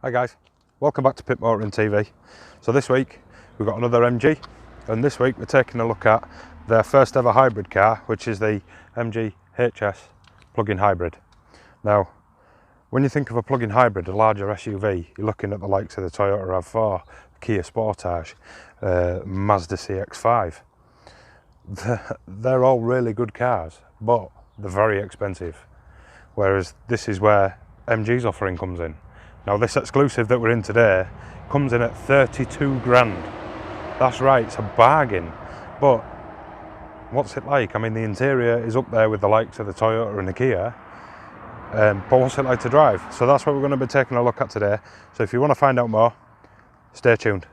Hi guys, welcome back to Pitt Motoring TV. So this week we've got another MG, and this week we're taking a look at their first ever hybrid car, which is the MG HS plug-in hybrid. Now, when you think of a plug-in hybrid, a larger SUV, you're looking at the likes of the Toyota Rav4, Kia Sportage, Mazda CX-5. They're all really good cars, but they're very expensive. Whereas this is where MG's offering comes in. Now this exclusive that we're in today comes in at 32 grand. That's right, it's a bargain. But what's it like? I mean, the interior is up there with the likes of the Toyota and the Kia. But what's it like to drive? So that's what we're going to be taking a look at today. So if you want to find out more, stay tuned.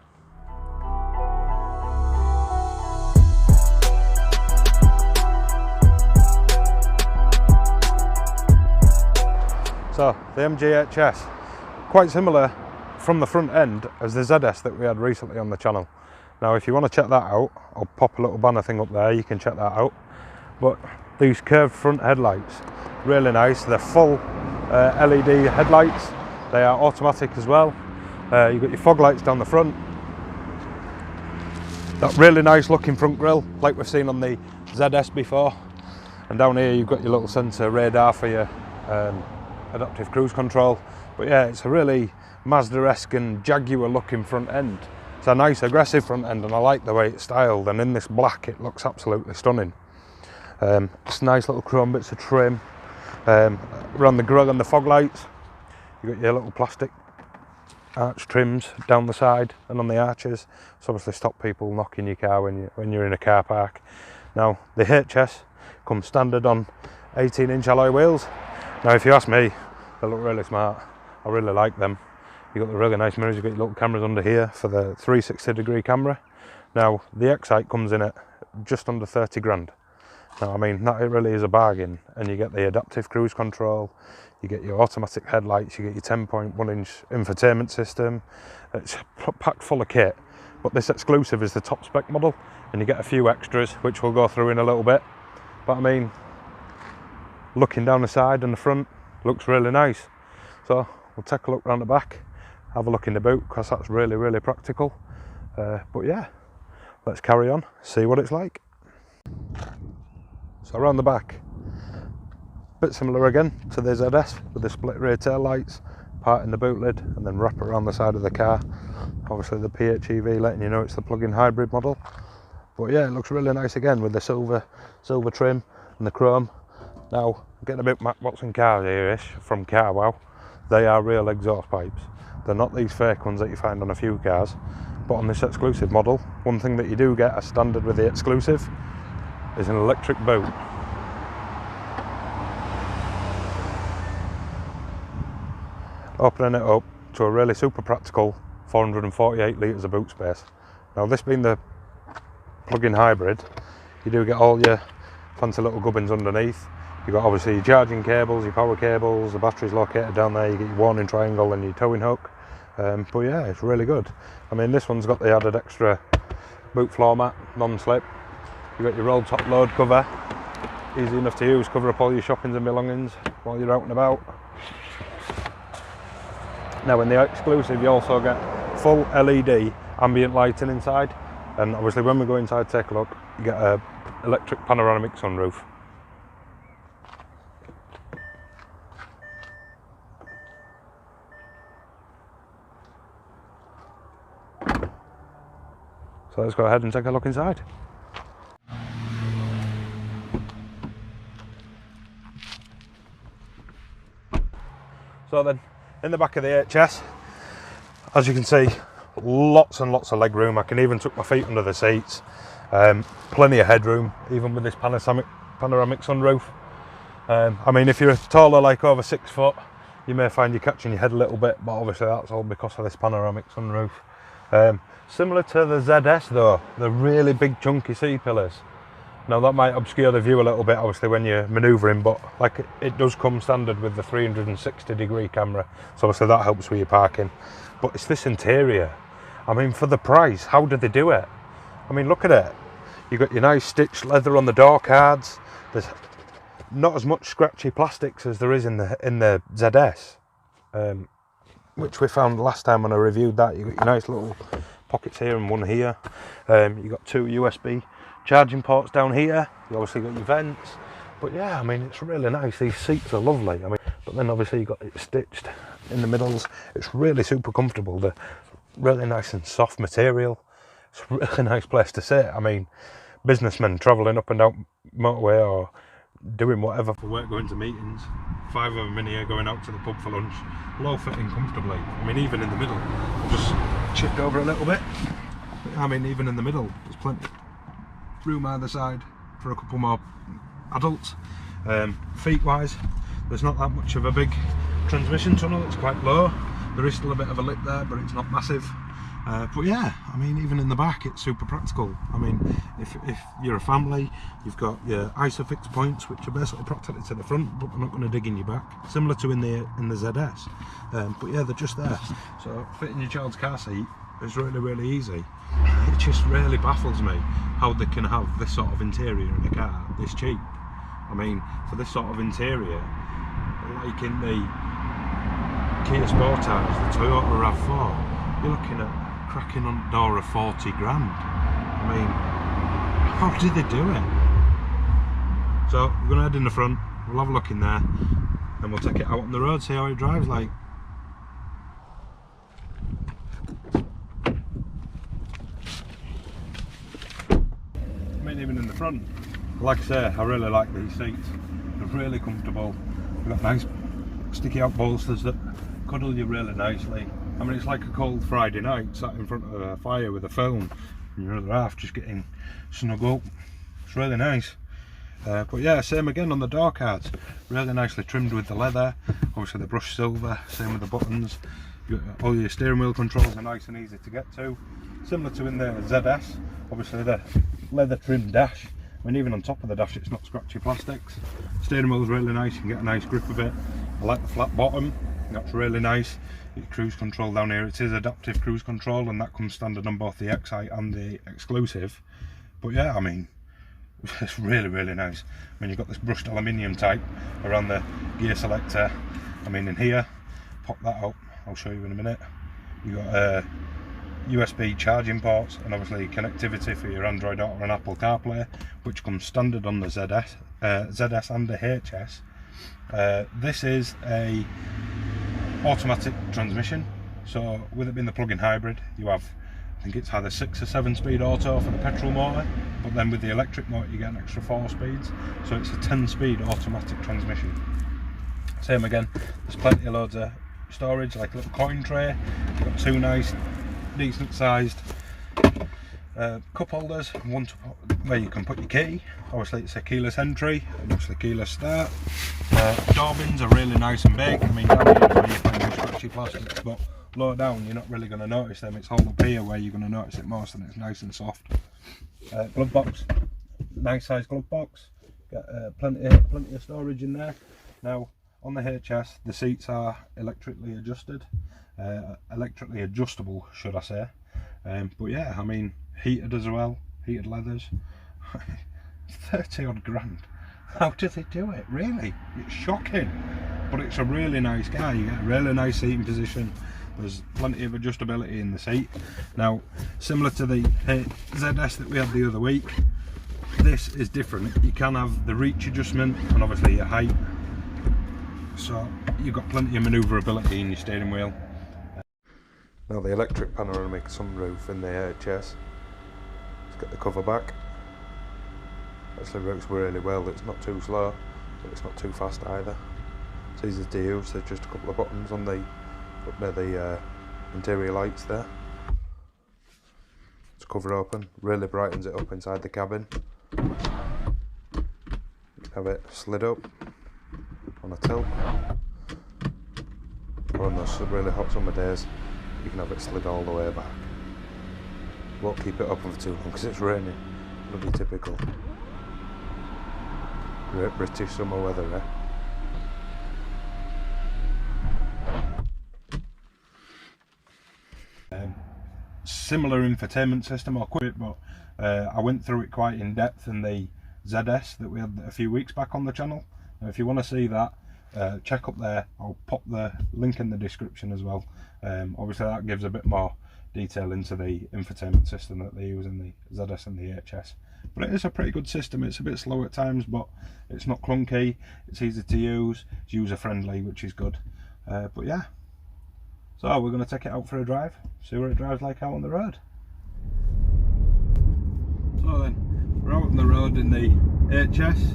So the MG HS, quite similar from the front end as the ZS that we had recently on the channel. Now if you want to check that out, I'll pop a little banner thing up there, you can check that out. But these curved front headlights, really nice. They're full LED headlights, they are automatic as well. You've got your fog lights down the front. That really nice looking front grille like we've seen on the ZS before. And down here you've got your little sensor radar for your adaptive cruise control. But yeah, it's a really Mazda-esque and Jaguar looking front end. It's a nice aggressive front end, and I like the way it's styled, and in this black it looks absolutely stunning. It's nice little chrome bits of trim around the grille and the fog lights. You've got your little plastic arch trims down the side and on the arches, so obviously stop people knocking your car when you're in a car park. Now the HS comes standard on 18-inch alloy wheels. Now if you ask me, they look really smart. I really like them. You've got the really nice mirrors, you've got your little cameras under here for the 360-degree camera. Now the Excite comes in at just under 30 grand. Now I mean, that really is a bargain, and you get the adaptive cruise control, you get your automatic headlights, you get your 10.1-inch infotainment system. It's packed full of kit, but this exclusive is the top spec model, and you get a few extras which we'll go through in a little bit. But I mean, looking down the side and the front looks really nice. So we'll take a look around the back, have a look in the boot, because that's really practical. But yeah, let's carry on, see what it's like. So around the back, bit similar again to the ZS with the split rear tail lights, part in the boot lid and then wrap around the side of the car. Obviously the PHEV letting you know it's the plug-in hybrid model. But yeah, it looks really nice again with the silver trim and the chrome. Now, getting a bit Matt Watson cars here-ish from CarWow. They are real exhaust pipes. They're not these fake ones that you find on a few cars. But on this exclusive model, one thing that you do get as standard with the exclusive is an electric boot. Opening it up to a really super practical 448 litres of boot space. Now this being the plug-in hybrid, you do get all your fancy little gubbins underneath. You've got obviously your charging cables, your power cables, the battery's located down there, you get your warning triangle and your towing hook. But yeah, it's really good. I mean, this one's got the added extra boot floor mat, non-slip. You've got your roll top load cover, easy enough to use, cover up all your shoppings and belongings while you're out and about. Now in the exclusive you also get full LED ambient lighting inside, and obviously when we go inside take a look, you get a electric panoramic sunroof. So let's go ahead and take a look inside. So then, in the back of the HS, as you can see, lots and lots of leg room. I can even tuck my feet under the seats. Plenty of headroom, even with this panoramic sunroof. I mean, if you're taller, like over 6 foot, you may find you're catching your head a little bit, but obviously that's all because of this panoramic sunroof. Similar to the ZS though, the really big chunky C-pillars. Now that might obscure the view a little bit obviously when you're manoeuvring, but like it does come standard with the 360-degree camera, so obviously that helps with your parking. But it's this interior, I mean, for the price, how did they do it? I mean, look at it. You've got your nice stitched leather on the door cards. There's not as much scratchy plastics as there is in the ZS. which we found last time when I reviewed that. You've got your nice little pockets here and one here. You've got 2 USB charging ports down here. You obviously got your vents. But yeah, I mean, it's really nice. These seats are lovely. I mean, but then obviously you've got it stitched in the middles. It's really super comfortable. They're really nice and soft material. It's a really nice place to sit. I mean, businessmen travelling up and down motorway or doing whatever for work, going to meetings, 5 of them in here going out to the pub for lunch, low fitting comfortably. I mean, even in the middle, I've just chipped over a little bit. I mean, even in the middle, there's plenty of room either side for a couple more adults. Feet wise, there's not that much of a big transmission tunnel. It's quite low. There is still a bit of a lip there, but it's not massive. But yeah, I mean, even in the back, it's super practical. I mean, if you're a family, you've got your ISOFIX points, which are basically practically to the front, but they're not going to dig in your back, similar to in the ZS. But yeah, they're just there. So fitting your child's car seat is really, really easy. It just really baffles me how they can have this sort of interior in a car this cheap. I mean, for this sort of interior, like in the Kia Sportage, the Toyota Rav4, you're looking at cracking on the door of 40 grand. I mean, how did they do it? So we're going to head in the front, we'll have a look in there, and we'll take it out on the road, see how it drives like. I mean, even in the front, like I say, I really like these seats. They're really comfortable. They've got nice sticky out bolsters that cuddle you really nicely. I mean, it's like a cold Friday night sat in front of a fire with a film and your other half just getting snug up. It's really nice. But yeah, same again on the door cards, really nicely trimmed with the leather, obviously the brushed silver, same with the buttons. All your steering wheel controls are nice and easy to get to, similar to in the ZS. Obviously the leather trimmed dash, I mean, even on top of the dash it's not scratchy plastics. Steering wheel is really nice, you can get a nice grip of it. I like the flat bottom, that's really nice. Your cruise control down here, it is adaptive cruise control, and that comes standard on both the XI and the Exclusive. But yeah, I mean, it's really, really nice. I mean, you've got this brushed aluminium type around the gear selector. I mean, in here, pop that up, I'll show you in a minute. You've got USB charging ports and obviously connectivity for your Android Auto and Apple CarPlay, which comes standard on the ZS and the HS. This is a automatic transmission, so with it being the plug-in hybrid, you have, I think it's either 6 or 7 speed auto for the petrol motor, but then with the electric motor you get an extra 4 speeds, so it's a 10 speed automatic transmission. Same again, there's plenty of loads of storage, like a little coin tray. You've got 2 nice decent sized cup holders, one where you can put your key. Obviously it's a keyless entry and obviously keyless start. Door bins are really nice and big. I mean, down here is where you find your scratchy plastics, but lower down you're not really going to notice them. It's all up here where you're going to notice it most, and it's nice and soft. Glove box, nice size glove box. Got plenty of storage in there. Now on the HS the seats are electrically adjusted, electrically adjustable should I say. But yeah, I mean, heated as well, heated leathers. 30 odd grand. How do they do it? Really, it's shocking. But it's a really nice car. You get a really nice seating position. There's plenty of adjustability in the seat. Now, similar to the ZS that we had the other week, this is different. You can have the reach adjustment and obviously your height, so you've got plenty of manoeuvrability in your steering wheel. Now the electric panoramic sunroof in the HS, let's get the cover back. Actually works really well. It's not too slow, but it's not too fast either. It's easy to use. There's just a couple of buttons on the up near the interior lights there. It's cover open, really brightens it up inside the cabin. Have it slid up on a tilt, or on those really hot summer days you can have it slid all the way back. Won't keep it open for too long because it's raining. It'll be typical great British summer weather, Similar infotainment system, I'll quit it, but I went through it quite in depth in the ZS that we had a few weeks back on the channel. If you want to see that, check up there. I'll pop the link in the description as well. Obviously that gives a bit more detail into the infotainment system that they use in the ZS and the HS. But it is a pretty good system. It's a bit slow at times, but it's not clunky, it's easy to use, it's user friendly, which is good. But yeah, so we're going to take it out for a drive, see what it drives like out on the road. So then, we're out on the road in the HS.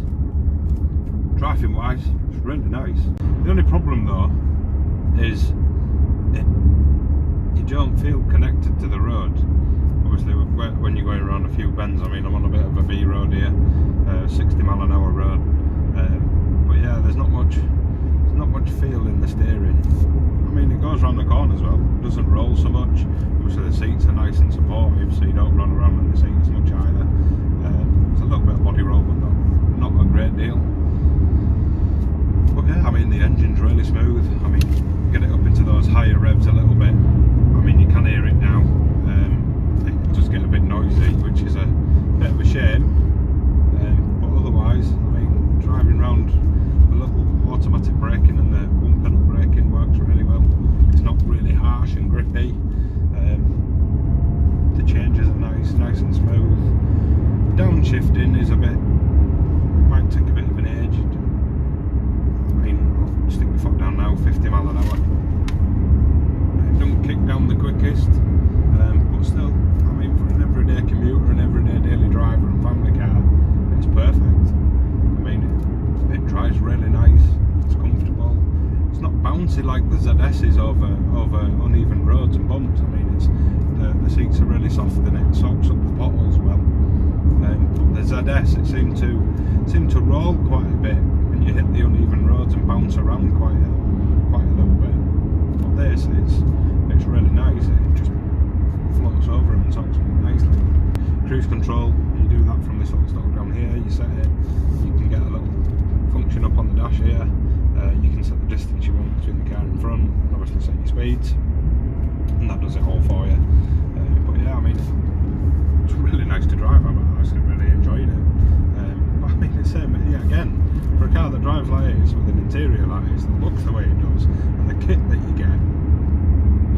Driving wise, it's really nice. The only problem though is you don't feel connected to the road. Obviously when you're going around a few bends, I mean I'm on a bit of a V road here, 60-mile-an-hour road, but yeah, there's not much feel in the steering. I mean, it goes around the corner as well, it doesn't roll so much. Obviously the seats are nice and supportive, so you don't run around in the seat as much either. There's a little bit of body roll, but not a great deal. But yeah, I mean the engine's really smooth. I mean, get it up into those higher revs a little bit. I mean, you can hear it now. It does get a bit noisy, which is a bit of a shame. But otherwise, I mean, driving around, the little automatic braking and the one pedal braking works really well. It's not really harsh and grippy. The changes are nice and smooth. Downshifting is might take a bit of an age. I mean, I'll stick my foot down now, 50 mile an hour. It don't kick down the quickest, but still, I mean, for an everyday commuter, an everyday daily driver and family car, it's perfect. I mean, it drives really nice, it's comfortable, it's not bouncy like the ZS is over uneven roads and bumps. I mean, the seats are really soft and it soaks up the potholes well. But the ZS, it seemed to roll quite a bit when you hit the uneven roads and bounce around quite a little bit. But this, it's really nice. It just floats over and soaks up nicely. Cruise control, you do that from this little stop down here. You set it. You can get a little function up on the dash here. You can set the distance you want between the car in front, and obviously set your speeds, and that does it all for you. But yeah, I mean, it's really nice to drive. I actually really enjoyed it. But I mean, it's yeah, again, for a car that drives like this, with an interior like this, that looks the way it does, and the kit that you get,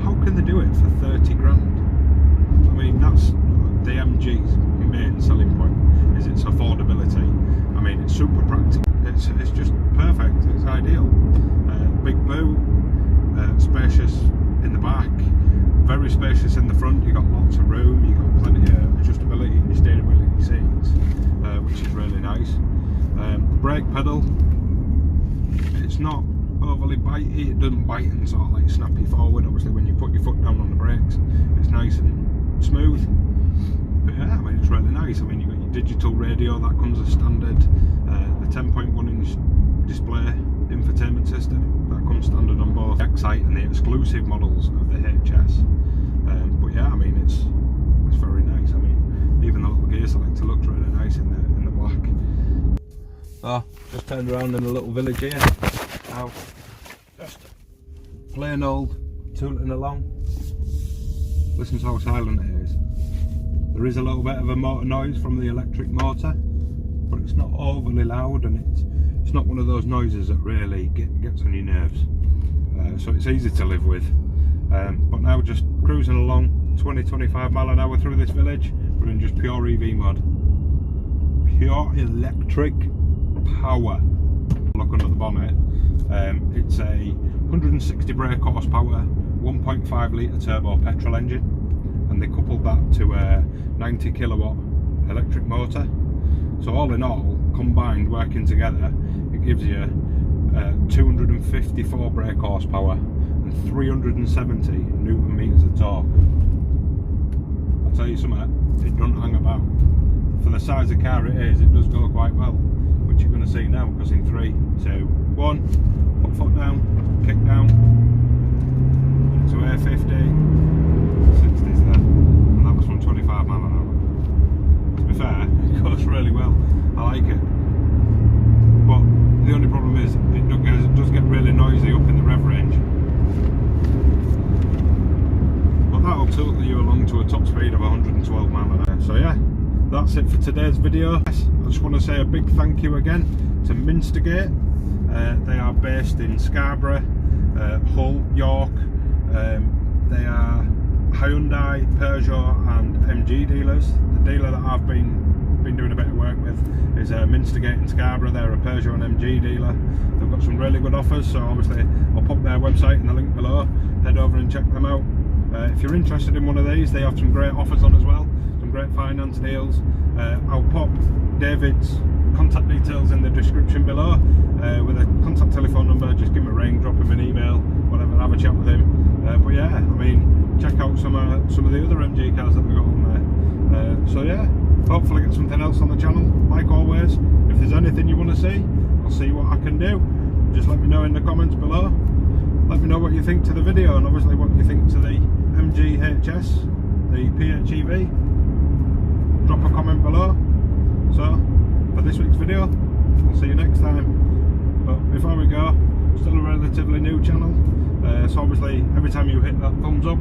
how can they do it for 30 grand? I mean, that's the MG's main selling point, is its affordability. I mean, it's super practical. It's just perfect. It's ideal. Big boot, spacious in the back, very spacious in the front. You got lots of room. You got plenty of adjustability in your steering wheel and your seats, which is really nice. Brake pedal, it's not overly bitey. It doesn't bite and sort of like snap you forward. Obviously, when you put your foot down on the brakes, it's nice and smooth. But yeah, I mean, it's really nice. I mean, you've got your digital radio that comes as standard. The 10.1-inch display infotainment system that comes standard on both the Excite and the exclusive models of the HS. But yeah, I mean, it's very nice. I mean, even the little gear selector looks really nice in the black. So just turned around in a little village here. Now, just plain old tooting along. Listen to how silent it is. There is a little bit of a motor noise from the electric motor, but it's not overly loud, and it's not one of those noises that really gets on your nerves. So it's easy to live with. But now just cruising along, 20-25 mile an hour through this village. We're in just pure EV mode. Pure electric power. Look under the bonnet. It's a 160 brake horsepower, 1.5 litre turbo petrol engine, and they coupled that to a 90 kilowatt electric motor. So all in all, combined, working together, it gives you 254 brake horsepower and 370 newton meters of torque. I'll tell you something, it doesn't hang about. For the size of car it is, it does go quite well, which you're going to see now, because in 3, 2, 1, put foot down, kick down, into air 50, 60's there, and that was from 25 mile an hour. To be fair, it goes really well, I like it, but the only problem is it does get really noisy up in the rev range, but that'll tilt you along to a top speed of 112 mile an hour. So yeah, that's it for today's video. I just want to say a big thank you again to Minstergate. They are based in Scarborough, Hull, York. They are Hyundai, Peugeot and MG dealers. The dealer that I've been doing a bit of work with is Minstergate in Scarborough. They're a Peugeot and MG dealer. They've got some really good offers, so obviously I'll pop their website in the link below. Head over and check them out. If you're interested in one of these, they have some great offers on as well, some great finance deals. I'll pop David's contact details in the description below with a contact telephone number. Just give him a ring, drop him an email, whatever, have a chat with him. But yeah, I mean, check out some of the other MG cars that we've got on there. So yeah, hopefully get something else on the channel. Like always, if there's anything you want to see, I'll see what I can do. Just let me know in the comments below. Let me know what you think to the video, and obviously what you think to the MG HS, the PHEV. Drop a comment below. So for this week's video, I'll see you next time. But before we go, still a relatively new channel, so obviously every time you hit that thumbs up,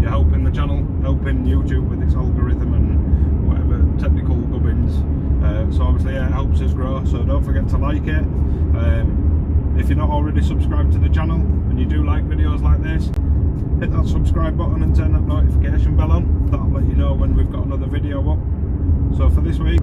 you're helping the channel, helping YouTube with its algorithm and whatever technical gubbins. So obviously yeah, it helps us grow, so don't forget to like it. If you're not already subscribed to the channel and you do like videos like this, hit that subscribe button and turn that notification bell on. That'll let you know when we've got another video up. So for this week,